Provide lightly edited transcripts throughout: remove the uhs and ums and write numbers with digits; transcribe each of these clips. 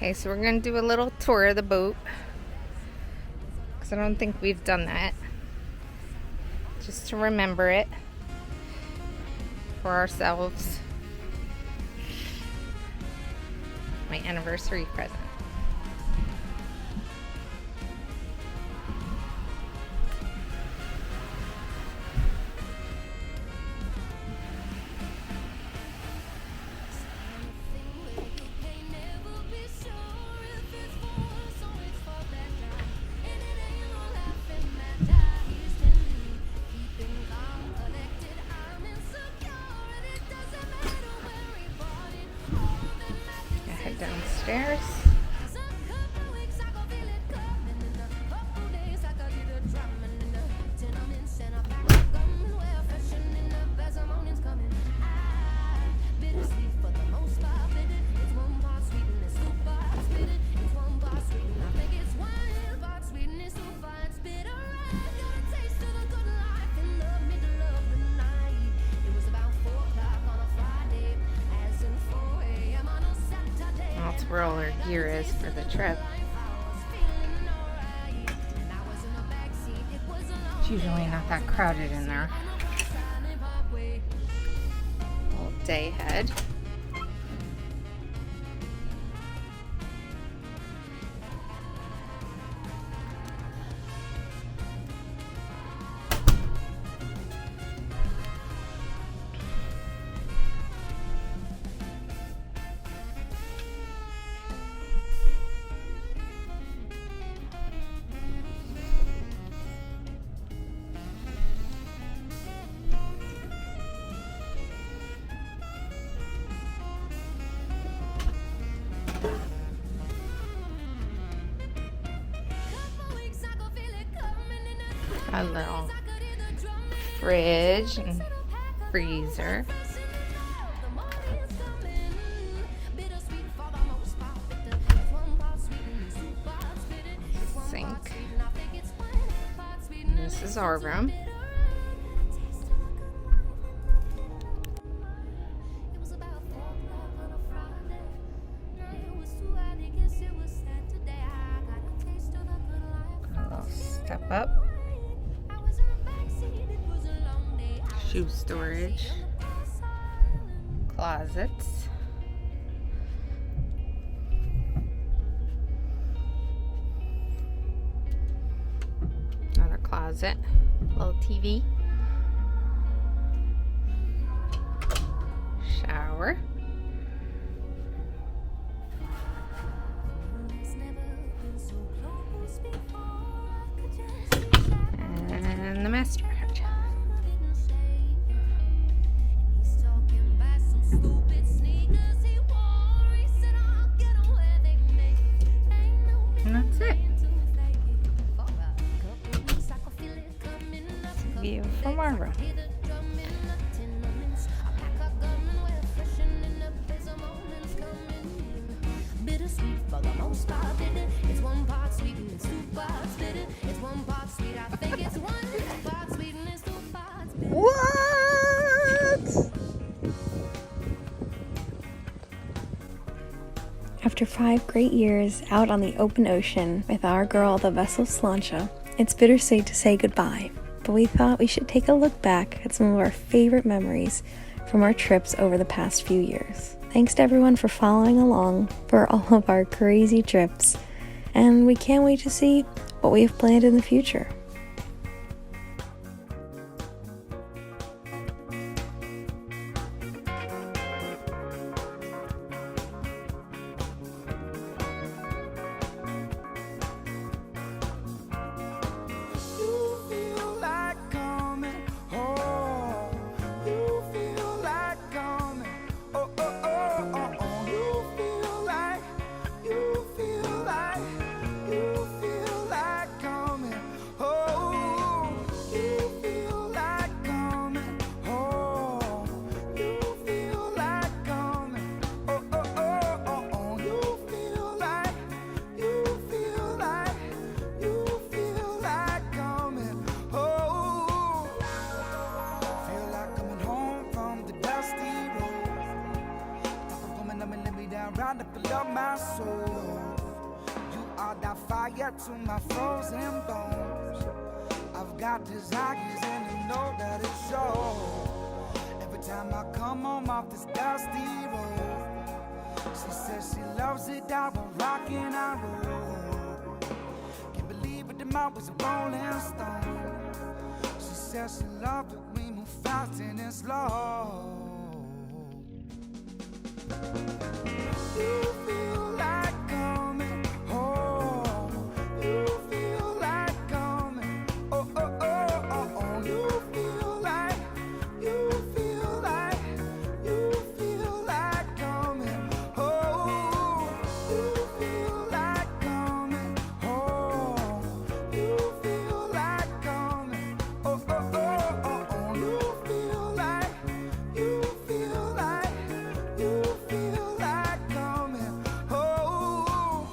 Okay, so we're going to do a little tour of the boat, because I don't think we've done that. Just to remember it for ourselves. My anniversary present. Head downstairs. That's where all our gear is for the trip. It's usually not that crowded in there. Little day head. A little fridge and freezer. Sink. And this is our room. A little step up. Shoe storage, closets, another closet, little TV, shower, and the master bedroom. And that's it. View from our room. Bittersweet for the most part, it's 1 part sweet and it's 2 parts bitter. It's 1 part sweet, I think it's 1 part sweet and it's 2 parts bitter. What? After 5 great years out on the open ocean with our girl, the vessel Sláinte, it's bittersweet to say goodbye, but we thought we should take a look back at some of our favorite memories from our trips over the past few years. Thanks to everyone for following along for all of our crazy trips, and we can't wait to see what we have planned in the future. round up and love my soul. get to my frozen bones. I've got desires and I know that it's sure. Every time I come home off this dusty road, she says she loves it down a rock and I roll. Can't believe it, the mouth was a rolling stone. She says she loved it, we move fast and it's slow. You feel like coming home. You feel like coming. Oh, oh, oh, oh, oh. You feel like, you feel like, you feel like coming home. You feel like coming home. You feel like coming. Oh, oh, oh, oh, oh. You feel like, you feel like, you feel like coming home.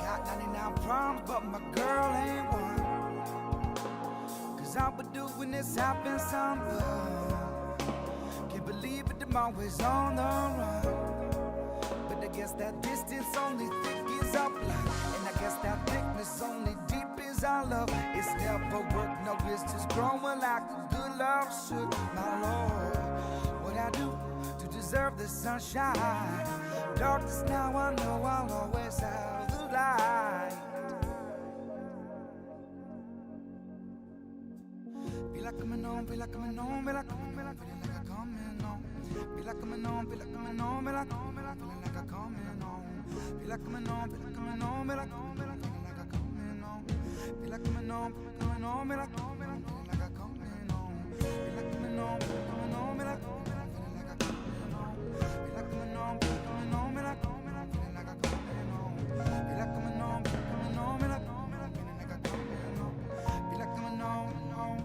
Got 99 problems, but my girl ain't one. Cause all we doing is having some fun. Can't believe it, I'm always on the run. But I guess that distance only thick is our blood. And I guess that thickness only deep is our love. It's never work, no, it's just growing like a good love should. My Lord, what I do to deserve the sunshine. Darkness now, I know I'll always have the light. Feel like coming home, feel like coming home, feel like coming home, feeling like I'm coming home. Feel like coming home, feel like coming home, feel like feeling like I'm coming home. Feel like coming home, feel like coming home, feel like feeling like I'm coming home. Feel like coming home, coming home, feel like feeling like I'm coming home. Feel like coming home, coming home, feel like feeling like I'm coming home. Feel like coming home, coming home, feel like feeling like I'm coming home. Feel like coming home, coming home, feel like feeling like I'm coming home. Feel like coming home, home.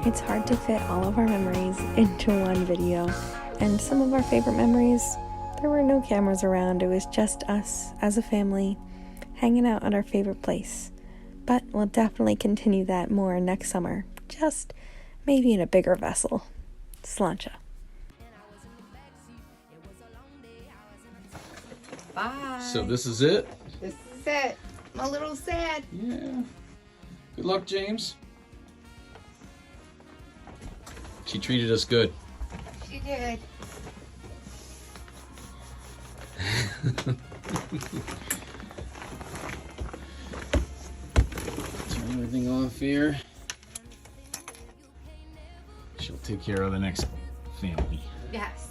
It's hard to fit all of our memories into one video, and some of our favorite memories, there were no cameras around, it was just us as a family hanging out at our favorite place. But we'll definitely continue that more next summer, just maybe in a bigger vessel. Sláinte. Bye. So this is it? This is it. I'm a little sad. Yeah. Good luck, James. She treated us good. She did. Turn everything off here. She'll take care of the next family. Yes.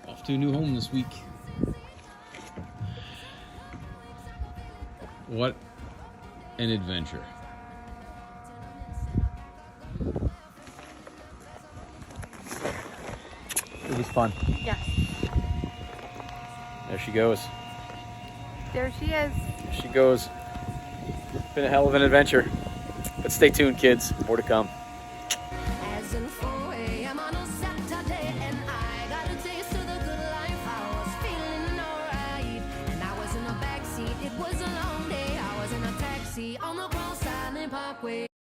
Off to a new home this week. What an adventure. It was fun. Yes. There she goes. There she is. There she goes. Been a hell of an adventure. But stay tuned, kids. More to come. As in 4 a.m. on a Saturday, and I got a taste of the good life. I was feeling alright, and I was in the backseat. It was a long day. I was in a taxi on the Cross Island Parkway.